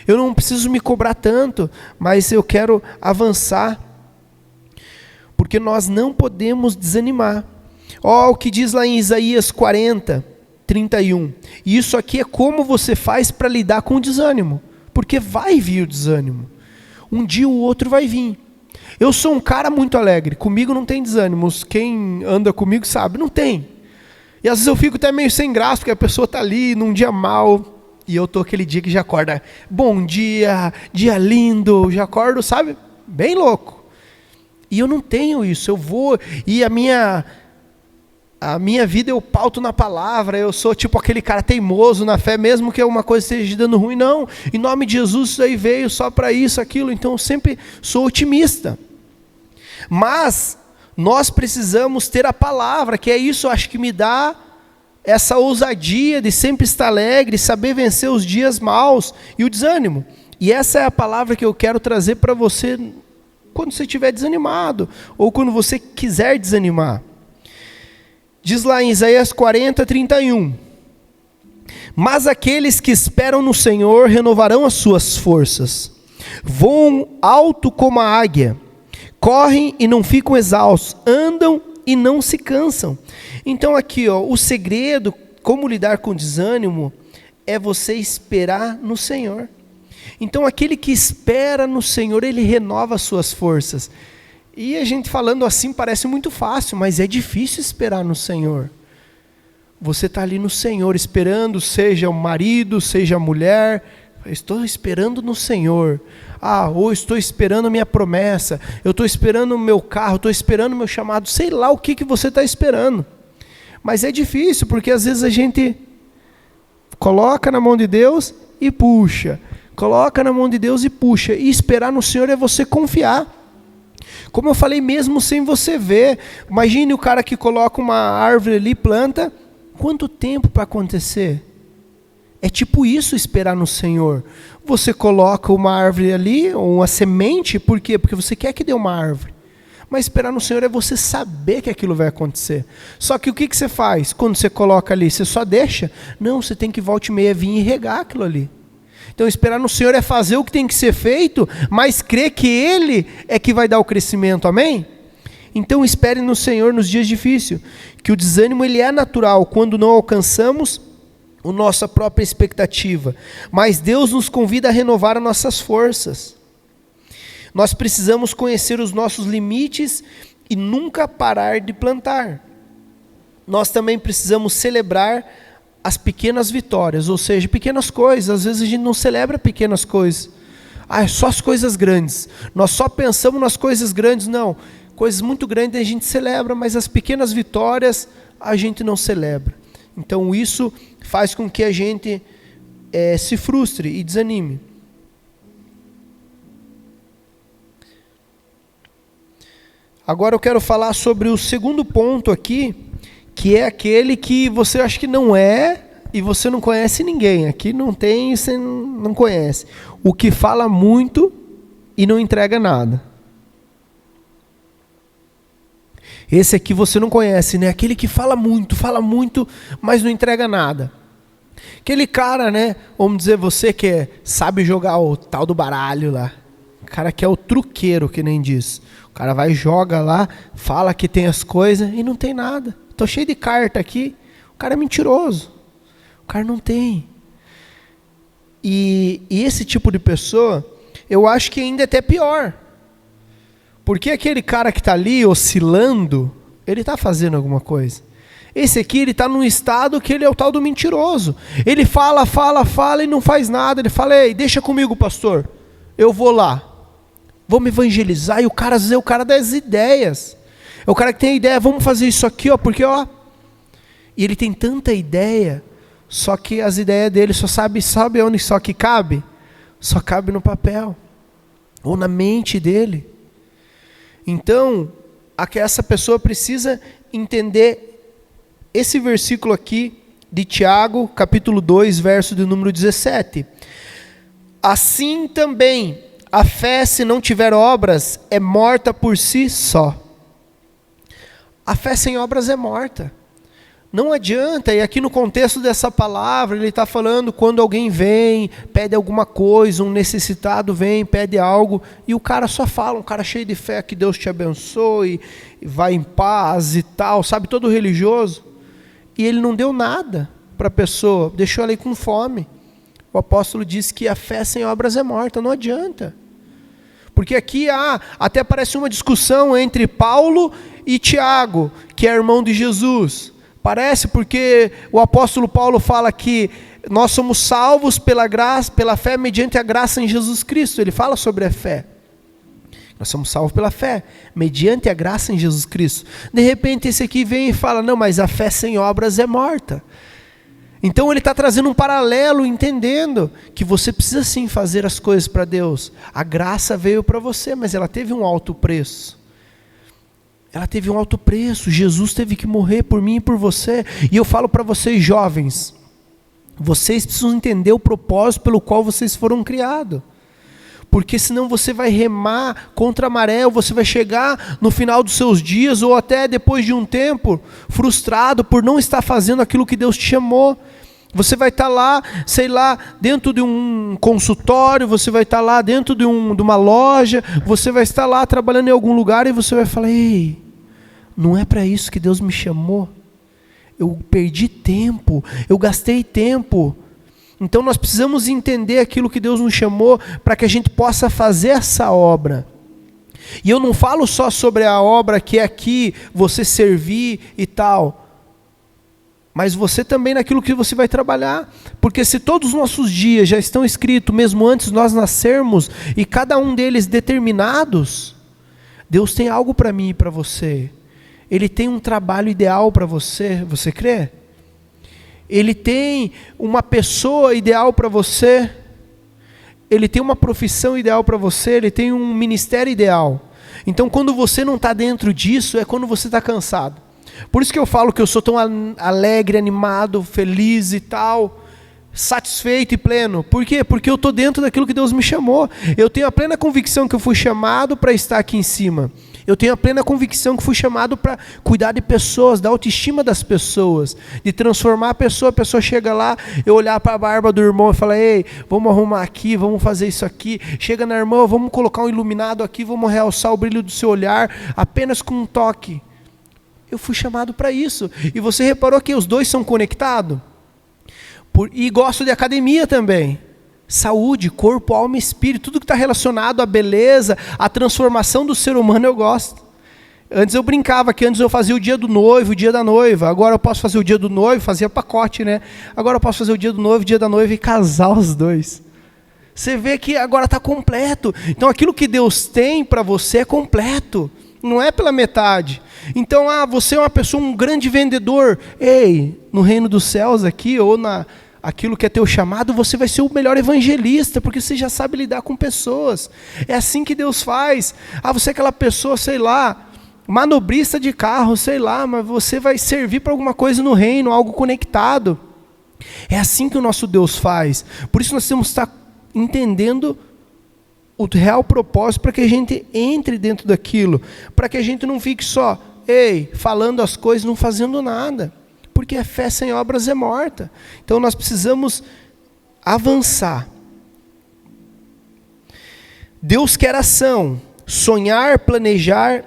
Eu não preciso me cobrar tanto, mas eu quero avançar. Porque nós não podemos desanimar. Ó, o que diz lá em Isaías 40, 31. E isso aqui é como você faz para lidar com o desânimo. Porque vai vir o desânimo. Um dia o outro vai vir. Eu sou um cara muito alegre. Comigo não tem desânimos. Quem anda comigo sabe, não tem. E às vezes eu fico até meio sem graça, porque a pessoa está ali num dia mal. E eu tô aquele dia que já acorda. Bom dia, dia lindo. Já acordo, sabe? Bem louco. E eu não tenho isso. Eu vou... E a minha vida eu pauto na palavra, eu sou tipo aquele cara teimoso na fé, mesmo que uma coisa esteja dando ruim, não, em nome de Jesus isso aí veio só para isso, aquilo, então eu sempre sou otimista. Mas nós precisamos ter a palavra, que é isso, acho que me dá essa ousadia de sempre estar alegre, saber vencer os dias maus e o desânimo. E essa é a palavra que eu quero trazer para você quando você estiver desanimado, ou quando você quiser desanimar. Diz lá em Isaías 40, 31. Mas aqueles que esperam no Senhor renovarão as suas forças. Voam alto como a águia. Correm e não ficam exaustos. Andam e não se cansam. Então aqui, ó, o segredo, como lidar com o desânimo, é você esperar no Senhor. Então aquele que espera no Senhor, ele renova as suas forças. E a gente falando assim parece muito fácil, mas é difícil esperar no Senhor. Você está ali no Senhor esperando, seja o marido, seja a mulher. Estou esperando no Senhor. Ou estou esperando a minha promessa. Eu estou esperando o meu carro, estou esperando o meu chamado. Sei lá o que você está esperando. Mas é difícil, porque às vezes a gente coloca na mão de Deus e puxa. Coloca na mão de Deus e puxa. E esperar no Senhor é você confiar. Como eu falei, mesmo sem você ver. Imagine o cara que coloca uma árvore ali, planta. Quanto tempo para acontecer? É tipo isso, esperar no Senhor. Você coloca uma árvore ali, ou uma semente, por quê? Porque você quer que dê uma árvore. Mas esperar no Senhor é você saber que aquilo vai acontecer. Só que o que você faz quando você coloca ali? Você só deixa? Não, você tem que volta e meia vir e regar aquilo ali. Então esperar no Senhor é fazer o que tem que ser feito, mas crer que Ele é que vai dar o crescimento, amém? Então espere no Senhor nos dias difíceis, que o desânimo ele é natural quando não alcançamos a nossa própria expectativa, mas Deus nos convida a renovar as nossas forças. Nós precisamos conhecer os nossos limites e nunca parar de plantar. Nós também precisamos celebrar as pequenas vitórias, ou seja, pequenas coisas. Às vezes a gente não celebra pequenas coisas. É só as coisas grandes. Nós só pensamos nas coisas grandes. Não, coisas muito grandes a gente celebra, mas as pequenas vitórias a gente não celebra. Então isso faz com que a gente se frustre e desanime. Agora eu quero falar sobre o segundo ponto aqui, que é aquele que você acha que não é e você não conhece ninguém. Aqui não tem, você não conhece. O que fala muito e não entrega nada. Esse aqui você não conhece, né? Aquele que fala muito, mas não entrega nada. Aquele cara, né? Vamos dizer, você que sabe jogar o tal do baralho lá. O cara que é o truqueiro, que nem diz. O cara vai, joga lá, fala que tem as coisas e não tem nada. Tô cheio de carta aqui. O cara é mentiroso. O cara não tem. E esse tipo de pessoa, eu acho que ainda é até pior. Porque aquele cara que está ali oscilando, ele está fazendo alguma coisa. Esse aqui, ele está num estado que ele é o tal do mentiroso. Ele fala e não faz nada. Ele fala, ei, deixa comigo, pastor. Eu vou lá. Vamos evangelizar. E o cara, às vezes, é o cara das ideias. É o cara que tem a ideia, vamos fazer isso aqui, ó, porque, ó. E ele tem tanta ideia, só que as ideias dele só sabe onde só que cabe? Só cabe no papel. Ou na mente dele. Então, essa pessoa precisa entender esse versículo aqui de Tiago, capítulo 2, verso de número 17. Assim também, a fé, se não tiver obras, é morta por si só. A fé sem obras é morta. Não adianta, e aqui no contexto dessa palavra, ele está falando quando alguém vem, pede alguma coisa, um necessitado vem, pede algo, e o cara só fala, um cara cheio de fé, que Deus te abençoe, vai em paz e tal, sabe, todo religioso, e ele não deu nada para a pessoa, deixou ela aí com fome. O apóstolo disse que a fé sem obras é morta, não adianta. Porque aqui até parece uma discussão entre Paulo e Tiago, que é irmão de Jesus. Parece porque o apóstolo Paulo fala que nós somos salvos pela graça, pela fé, mediante a graça em Jesus Cristo. Ele fala sobre a fé. Nós somos salvos pela fé, mediante a graça em Jesus Cristo. De repente esse aqui vem e fala, não, mas a fé sem obras é morta. Então ele está trazendo um paralelo, entendendo que você precisa sim fazer as coisas para Deus. A graça veio para você, mas ela teve um alto preço. Ela teve um alto preço, Jesus teve que morrer por mim e por você. E eu falo para vocês jovens, vocês precisam entender o propósito pelo qual vocês foram criados. Porque senão você vai remar contra a maré, ou você vai chegar no final dos seus dias, ou até depois de um tempo, frustrado por não estar fazendo aquilo que Deus te chamou. Você vai estar lá, sei lá, dentro de um consultório, você vai estar lá dentro de uma loja, você vai estar lá trabalhando em algum lugar e você vai falar, ei, não é para isso que Deus me chamou. Eu perdi tempo, eu gastei tempo. Então nós precisamos entender aquilo que Deus nos chamou para que a gente possa fazer essa obra. E eu não falo só sobre a obra que é aqui, você servir e tal, mas você também naquilo que você vai trabalhar. Porque se todos os nossos dias já estão escritos, mesmo antes de nós nascermos, e cada um deles determinados, Deus tem algo para mim e para você. Ele tem um trabalho ideal para você, você crê? Ele tem uma pessoa ideal para você, ele tem uma profissão ideal para você, ele tem um ministério ideal. Então quando você não está dentro disso, é quando você está cansado. Por isso que eu falo que eu sou tão alegre, animado, feliz e tal, satisfeito e pleno. Por quê? Porque eu estou dentro daquilo que Deus me chamou. Eu tenho a plena convicção que eu fui chamado para estar aqui em cima. Eu tenho a plena convicção que fui chamado para cuidar de pessoas, da autoestima das pessoas, de transformar a pessoa chega lá, eu olhar para a barba do irmão e falar, ei, vamos arrumar aqui, vamos fazer isso aqui, chega na irmã, vamos colocar um iluminado aqui, vamos realçar o brilho do seu olhar, apenas com um toque. Eu fui chamado para isso. E você reparou que os dois são conectados? E gosto de academia também. Saúde, corpo, alma e espírito, tudo que está relacionado à beleza, à transformação do ser humano eu gosto. Antes eu brincava que antes eu fazia o dia do noivo, o dia da noiva. Agora eu posso fazer o dia do noivo, fazia pacote, né? Agora eu posso fazer o dia do noivo, o dia da noiva e casar os dois. Você vê que agora está completo. Então aquilo que Deus tem para você é completo. Não é pela metade. Então, você é uma pessoa, um grande vendedor. Ei, no reino dos céus aqui, ou aquilo que é teu chamado, você vai ser o melhor evangelista, porque você já sabe lidar com pessoas. É assim que Deus faz. Você é aquela pessoa, sei lá, manobrista de carro, sei lá, mas você vai servir para alguma coisa no reino, algo conectado. É assim que o nosso Deus faz. Por isso nós temos que estar entendendo o real propósito, para que a gente entre dentro daquilo, para que a gente não fique só, falando as coisas, não fazendo nada, porque a fé sem obras é morta. Então nós precisamos avançar. Deus quer ação. Sonhar, planejar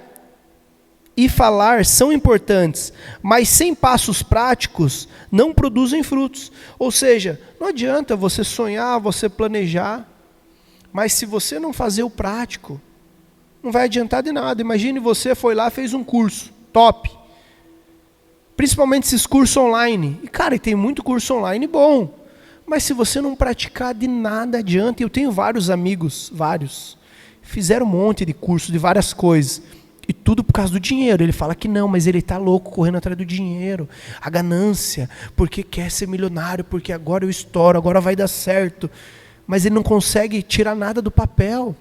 e falar são importantes, mas sem passos práticos não produzem frutos. Ou seja, não adianta você sonhar, você planejar, mas se você não fazer o prático, não vai adiantar de nada. Imagine você foi lá, fez um curso, top. Principalmente esses cursos online. E cara, tem muito curso online bom, mas se você não praticar, de nada adianta. Eu tenho vários amigos, fizeram um monte de curso de várias coisas, e tudo por causa do dinheiro. Ele fala que não, mas ele está louco correndo atrás do dinheiro, a ganância, porque quer ser milionário, porque agora eu estouro, agora vai dar certo, mas ele não consegue tirar nada do papel.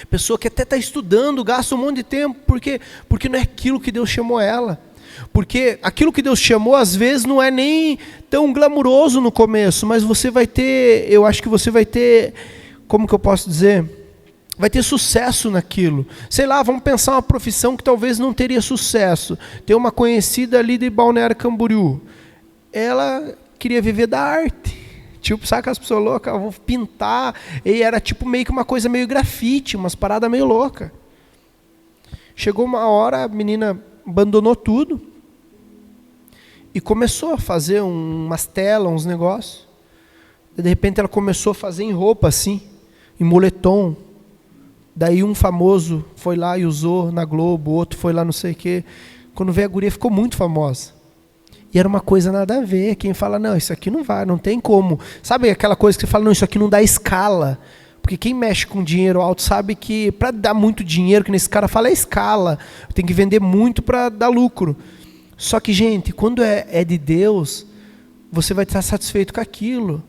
Pessoa que até está estudando, gasta um monte de tempo, porque não é aquilo que Deus chamou ela. Porque aquilo que Deus chamou, às vezes, não é nem tão glamuroso no começo, mas você vai ter, eu acho que você vai ter, como que eu posso dizer? Vai ter sucesso naquilo. Sei lá, vamos pensar uma profissão que talvez não teria sucesso. Tem uma conhecida ali de Balneário Camboriú. Ela queria viver da arte. Tipo, sabe aquelas pessoas loucas? Vão pintar. E era tipo meio que uma coisa meio grafite, umas paradas meio loucas. Chegou uma hora, a menina abandonou tudo e começou a fazer umas telas, uns negócios. De repente ela começou a fazer em roupa assim, em moletom. Daí um famoso foi lá e usou na Globo, outro foi lá não sei o quê. Quando veio a guria ficou muito famosa. E era uma coisa nada a ver. Quem fala, não, isso aqui não vai, não tem como. Sabe aquela coisa que você fala, não, isso aqui não dá escala. Porque quem mexe com dinheiro alto sabe que para dar muito dinheiro, que nesse cara fala, é escala. Tem que vender muito para dar lucro. Só que, gente, quando é de Deus, você vai estar satisfeito com aquilo.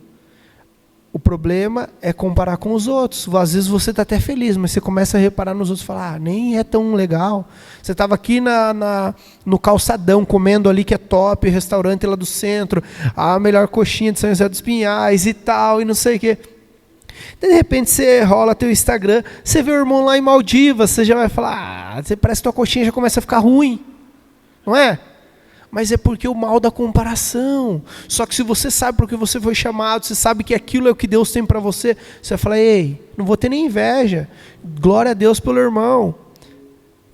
O problema é comparar com os outros. Às vezes você está até feliz, mas você começa a reparar nos outros e falar, nem é tão legal. Você estava aqui no calçadão, comendo ali que é top, restaurante lá do centro, a melhor coxinha de São José dos Pinhais e tal, e não sei o quê. De repente você rola teu Instagram, você vê o irmão lá em Maldivas, você já vai falar, você parece que tua coxinha já começa a ficar ruim. Não é? Mas é porque o mal da comparação. Só que se você sabe por que você foi chamado, você sabe que aquilo é o que Deus tem para você, você vai falar, não vou ter nem inveja. Glória a Deus pelo irmão.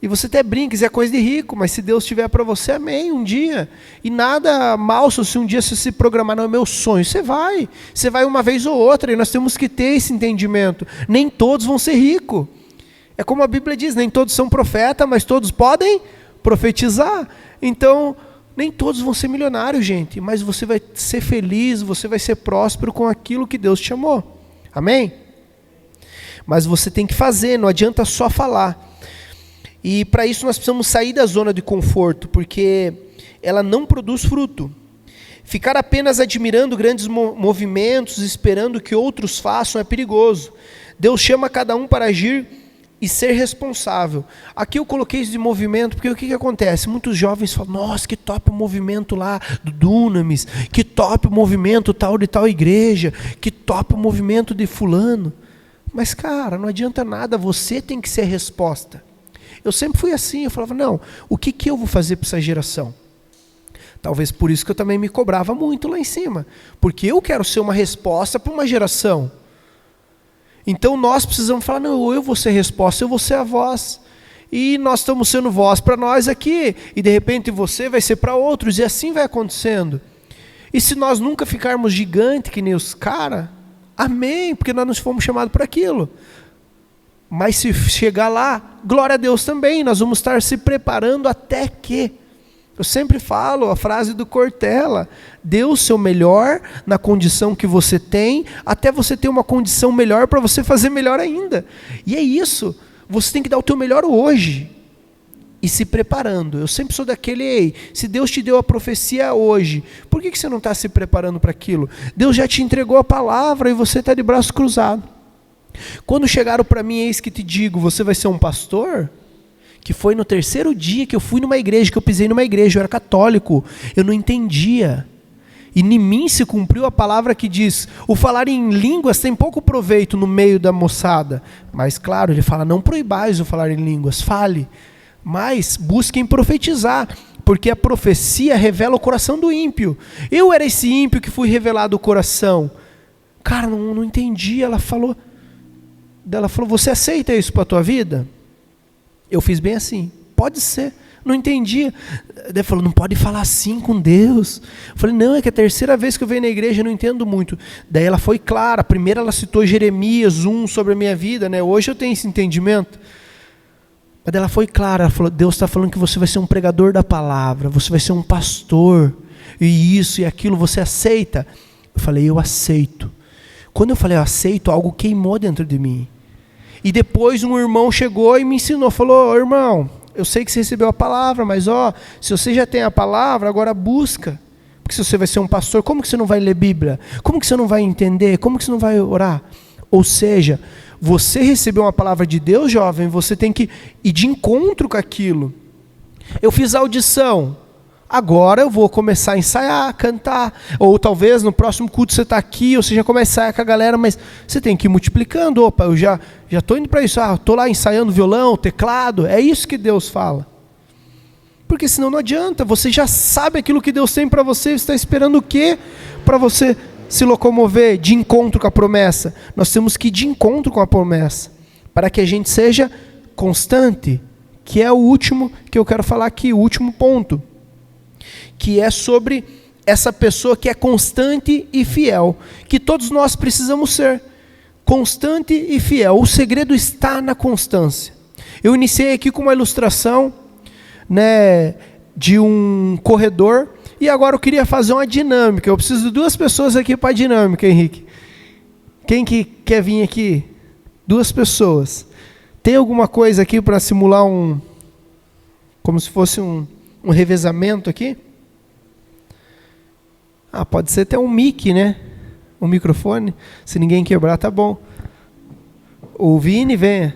E você até brinca, isso é coisa de rico, mas se Deus tiver para você, amém, um dia. E nada mal se um dia você se programar, não é meu sonho, você vai uma vez ou outra, e nós temos que ter esse entendimento. Nem todos vão ser ricos. É como a Bíblia diz, nem todos são profetas, mas todos podem profetizar. Então, nem todos vão ser milionários, gente, mas você vai ser feliz, você vai ser próspero com aquilo que Deus te chamou. Amém? Mas você tem que fazer, não adianta só falar. E para isso nós precisamos sair da zona de conforto, porque ela não produz fruto. Ficar apenas admirando grandes movimentos, esperando que outros façam, é perigoso. Deus chama cada um para agir e ser responsável. Aqui eu coloquei isso de movimento, porque o que acontece? Muitos jovens falam, nossa, que top o movimento lá do Dunamis, que top o movimento tal de tal igreja, que top o movimento de fulano. Mas cara, não adianta nada, você tem que ser a resposta. Eu sempre fui assim, eu falava, não, o que eu vou fazer para essa geração? Talvez por isso que eu também me cobrava muito lá em cima, porque eu quero ser uma resposta para uma geração. Então nós precisamos falar, não, eu vou ser a resposta, eu vou ser a voz. E nós estamos sendo voz para nós aqui, e de repente você vai ser para outros, e assim vai acontecendo. E se nós nunca ficarmos gigantes que nem os caras, amém, porque nós não fomos chamados para aquilo. Mas se chegar lá, glória a Deus também, nós vamos estar se preparando até que. Eu sempre falo a frase do Cortella, dê o seu melhor na condição que você tem, até você ter uma condição melhor para você fazer melhor ainda. E é isso, você tem que dar o teu melhor hoje, e se preparando. Eu sempre sou daquele, se Deus te deu a profecia hoje, por que você não está se preparando para aquilo? Deus já te entregou a palavra e você está de braço cruzado. Quando chegaram para mim, eis que te digo, você vai ser um pastor? que foi no terceiro dia que eu fui numa igreja, que eu pisei numa igreja, eu era católico, eu não entendia. E em mim se cumpriu a palavra que diz, o falar em línguas tem pouco proveito no meio da moçada. Mas claro, ele fala, não proibais o falar em línguas, fale. Mas busquem profetizar, porque a profecia revela o coração do ímpio. Eu era esse ímpio que fui revelado o coração. Cara, não entendi. Ela falou, você aceita isso para a tua vida? Eu fiz bem assim, pode ser. Não entendia. Ele falou, não pode falar assim com Deus. Eu falei, não, é que é a terceira vez que eu venho na igreja, eu não entendo muito. Daí ela foi clara. Primeiro ela citou Jeremias 1 sobre a minha vida, né? Hoje eu tenho esse entendimento. Mas ela foi clara, ela falou, Deus está falando que você vai ser um pregador da palavra, você vai ser um pastor, e isso e aquilo, você aceita? Eu falei, eu aceito. Quando eu falei, eu aceito, algo queimou dentro de mim. E depois um irmão chegou e me ensinou, falou, irmão, eu sei que você recebeu a palavra, mas se você já tem a palavra, agora busca. Porque se você vai ser um pastor, como que você não vai ler Bíblia? Como que você não vai entender? Como que você não vai orar? Ou seja, você recebeu uma palavra de Deus, jovem, você tem que ir de encontro com aquilo. Eu fiz a audição, agora eu vou começar a ensaiar, cantar. Ou talvez no próximo culto você está aqui, ou você já começa a ensaiar com a galera, mas você tem que ir multiplicando. Opa, eu já estou indo para isso, estou lá ensaiando violão, teclado. É isso que Deus fala. Porque senão não adianta, você já sabe aquilo que Deus tem para você, você está esperando o quê para você se locomover de encontro com a promessa? Nós temos que ir de encontro com a promessa, para que a gente seja constante, que é o último que eu quero falar aqui, o último ponto, que é sobre essa pessoa que é constante e fiel, que todos nós precisamos ser, constante e fiel. O segredo está na constância. Eu iniciei aqui com uma ilustração, né, de um corredor, e agora eu queria fazer uma dinâmica. Eu preciso de 2 pessoas aqui para a dinâmica, Henrique. Quem que quer vir aqui? 2 pessoas. Tem alguma coisa aqui para simular como se fosse um revezamento aqui? Pode ser até um mic, né? Um microfone. Se ninguém quebrar, tá bom. O Vini, venha.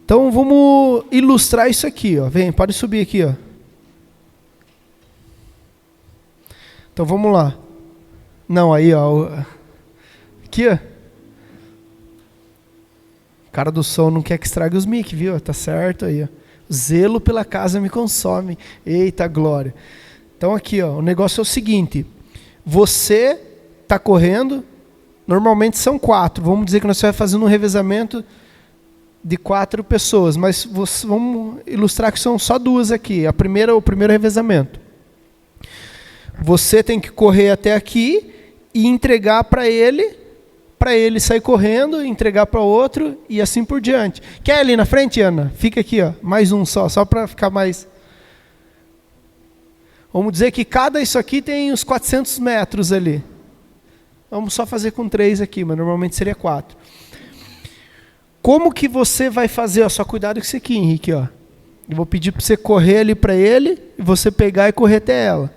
Então vamos ilustrar isso aqui, ó. Vem, pode subir aqui, ó. Então vamos lá. Não, aí, ó. Aqui, ó. O cara do som não quer que estrague os mic, viu? Tá certo aí, ó. Zelo pela casa me consome. Eita glória. Então aqui, ó, o negócio é o seguinte. Você está correndo, normalmente são 4. Vamos dizer que nós vamos fazendo um revezamento de 4 pessoas, mas vamos ilustrar que são só 2 aqui. O primeiro revezamento. Você tem que correr até aqui e entregar para ele sair correndo, entregar para o outro e assim por diante. Quer ir ali na frente, Ana? Fica aqui, ó, mais um só para ficar mais... Vamos dizer que cada isso aqui tem uns 400 metros ali. Vamos só fazer com 3 aqui, mas normalmente seria 4. Como que você vai fazer? Ó, só cuidado com isso aqui, Henrique. Ó. Eu vou pedir para você correr ali para ele e você pegar e correr até ela.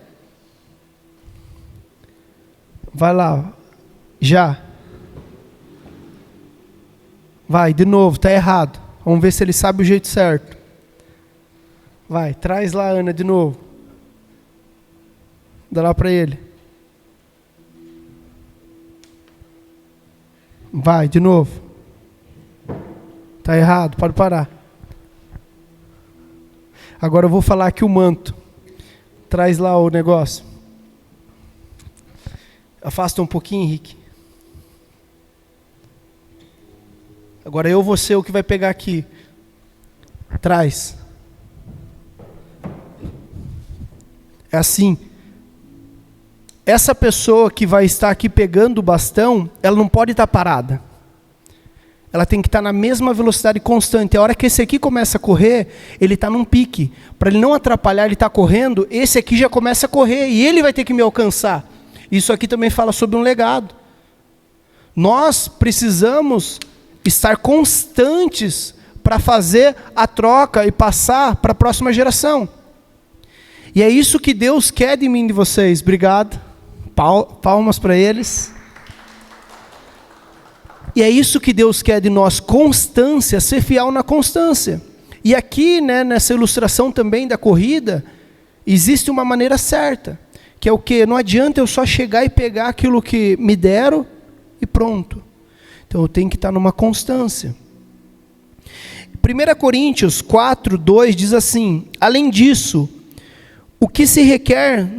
Vai lá. Já. Vai, de novo, está errado. Vamos ver se ele sabe o jeito certo. Vai, traz lá, Ana, de novo. Dá lá para ele. Vai, de novo. Está errado, pode parar. Agora eu vou falar aqui o manto. Traz lá o negócio. Afasta um pouquinho, Henrique. Agora eu vou ser o que vai pegar aqui. Traz. É assim. Essa pessoa que vai estar aqui pegando o bastão, ela não pode estar parada. Ela tem que estar na mesma velocidade constante. A hora que esse aqui começa a correr, ele está num pique. Para ele não atrapalhar, ele está correndo, esse aqui já começa a correr e ele vai ter que me alcançar. Isso aqui também fala sobre um legado. Nós precisamos estar constantes para fazer a troca e passar para a próxima geração. E é isso que Deus quer de mim e de vocês. Obrigado. Palmas para eles. E é isso que Deus quer de nós, constância, ser fiel na constância. E aqui, né, nessa ilustração também da corrida, existe uma maneira certa, que é o quê? Não adianta eu só chegar e pegar aquilo que me deram e pronto. Então eu tenho que estar numa constância. 1 Coríntios 4, 2 diz assim: além disso, o que se requer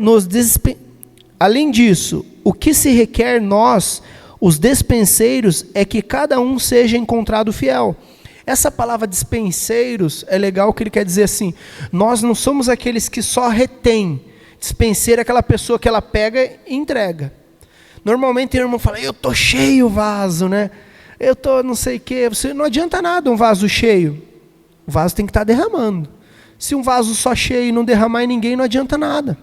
nós, os despenseiros, é que cada um seja encontrado fiel. Essa palavra despenseiros é legal, que ele quer dizer assim, nós não somos aqueles que só retém. Dispenseiro é aquela pessoa que ela pega e entrega. Normalmente o irmão fala, eu estou cheio o vaso, né? Eu estou não sei o quê. Não adianta nada um vaso cheio. O vaso tem que estar derramando. Se um vaso só cheio e não derramar em ninguém, não adianta nada.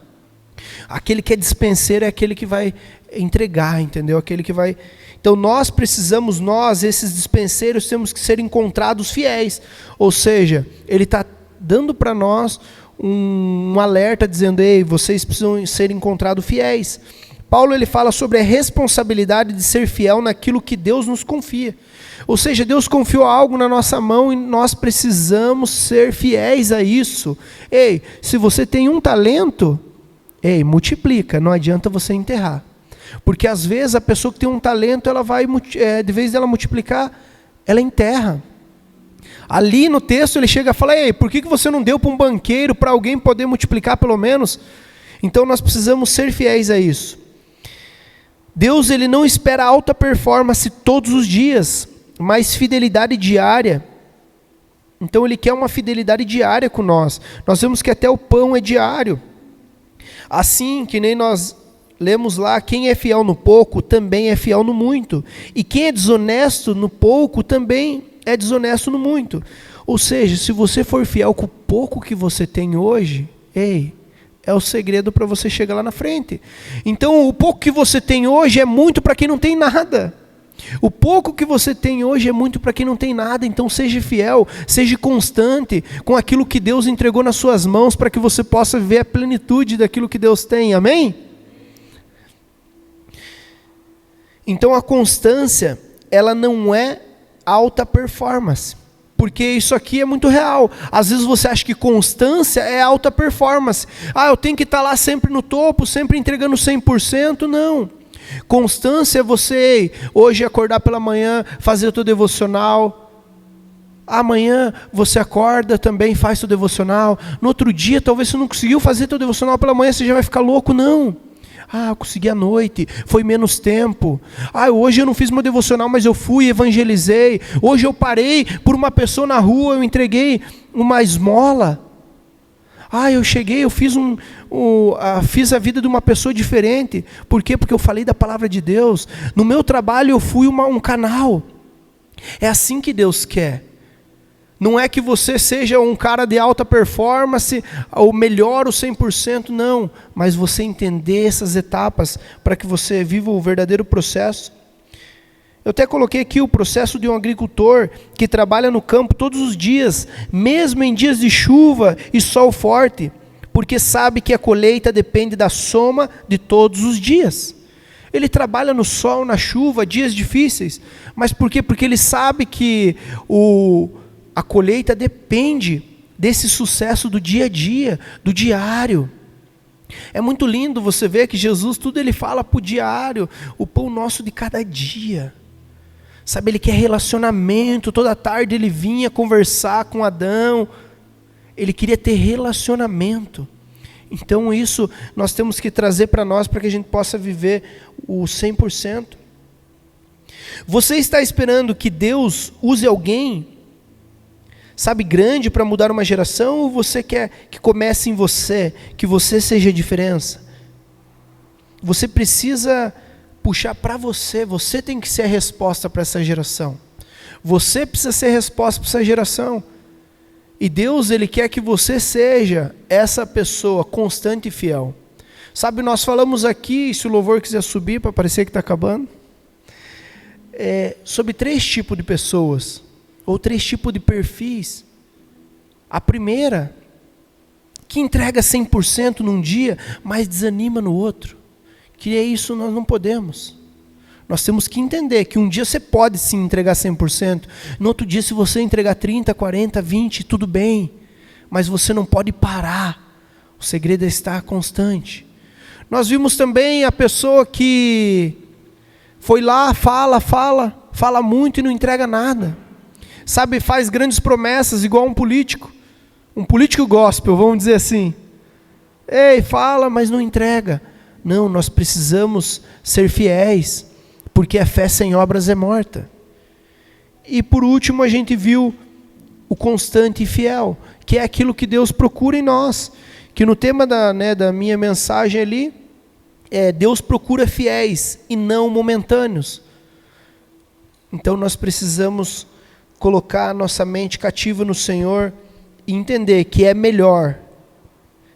Aquele que é dispenseiro é aquele que vai entregar, entendeu? Aquele que vai... Então nós precisamos, esses dispenseiros, temos que ser encontrados fiéis. Ou seja, ele está dando para nós um alerta, dizendo, ei, vocês precisam ser encontrados fiéis. Paulo ele fala sobre a responsabilidade de ser fiel naquilo que Deus nos confia. Ou seja, Deus confiou algo na nossa mão e nós precisamos ser fiéis a isso. Ei, se você tem um talento, multiplica, não adianta você enterrar. Porque às vezes a pessoa que tem um talento, ela vai, de vez dela multiplicar, ela enterra. Ali no texto ele chega a falar, ei, por que você não deu para um banqueiro, para alguém poder multiplicar pelo menos? Então nós precisamos ser fiéis a isso. Deus ele não espera alta performance todos os dias, mas fidelidade diária. Então ele quer uma fidelidade diária com nós. Nós vemos que até o pão é diário. Assim que nem nós lemos lá, quem é fiel no pouco também é fiel no muito. E quem é desonesto no pouco também é desonesto no muito. Ou seja, se você for fiel com o pouco que você tem hoje, é o segredo para você chegar lá na frente. Então o pouco que você tem hoje é muito para quem não tem nada. O pouco que você tem hoje é muito para quem não tem nada. Então seja fiel, seja constante com aquilo que Deus entregou nas suas mãos, para que você possa viver a plenitude daquilo que Deus tem, amém? Então a constância, ela não é alta performance, porque isso aqui é muito real. Às vezes você acha que constância é alta performance. Eu tenho que estar lá sempre no topo, sempre entregando 100%. Não. Constância é você, hoje acordar pela manhã, fazer o teu devocional. Amanhã você acorda também, faz o teu devocional. No outro dia, talvez você não conseguiu fazer o teu devocional pela manhã, você já vai ficar louco. Não. Eu consegui à noite, foi menos tempo. Hoje eu não fiz meu devocional, mas eu fui e evangelizei. Hoje eu parei por uma pessoa na rua, eu entreguei uma esmola. Eu cheguei, eu fiz a vida de uma pessoa diferente. Por quê? Porque eu falei da palavra de Deus. No meu trabalho eu fui um canal. É assim que Deus quer. Não é que você seja um cara de alta performance, ou melhor, o 100%, não. Mas você entender essas etapas, para que você viva o verdadeiro processo. Eu até coloquei aqui o processo de um agricultor, que trabalha no campo todos os dias, mesmo em dias de chuva e sol forte, porque sabe que a colheita depende da soma de todos os dias. Ele trabalha no sol, na chuva, dias difíceis. Mas por quê? Porque ele sabe que a colheita depende desse sucesso do dia a dia, do diário. É muito lindo você ver que Jesus, tudo ele fala para o diário, o pão nosso de cada dia. Sabe, ele quer relacionamento, toda tarde ele vinha conversar com Adão, ele queria ter relacionamento. Então isso nós temos que trazer para nós, para que a gente possa viver o 100%. Você está esperando que Deus use alguém, grande para mudar uma geração, ou você quer que comece em você, que você seja a diferença? Você precisa puxar para você tem que ser a resposta para essa geração. Você precisa ser a resposta para essa geração. E Deus, ele quer que você seja essa pessoa constante e fiel. Nós falamos aqui, se o louvor quiser subir para parecer que está acabando, sobre 3 tipos de pessoas, ou 3 tipos de perfis. A primeira, que entrega 100% num dia, mas desanima no outro. Que isso nós não podemos. Nós temos que entender que um dia você pode sim entregar 100%, no outro dia se você entregar 30, 40, 20, tudo bem, mas você não pode parar. O segredo é estar constante. Nós vimos também a pessoa que foi lá, fala muito e não entrega nada. Sabe, faz grandes promessas igual um político gospel, vamos dizer assim. Ei, fala, mas não entrega. Não, nós precisamos ser fiéis, porque a fé sem obras é morta. E por último a gente viu o constante e fiel, que é aquilo que Deus procura em nós. Que no tema da minha mensagem ali, Deus procura fiéis e não momentâneos. Então nós precisamos colocar a nossa mente cativa no Senhor e entender que é melhor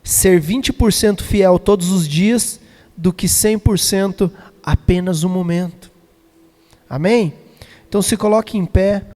ser 20% fiel todos os dias do que 100% apenas um momento. Amém? Então se coloque em pé.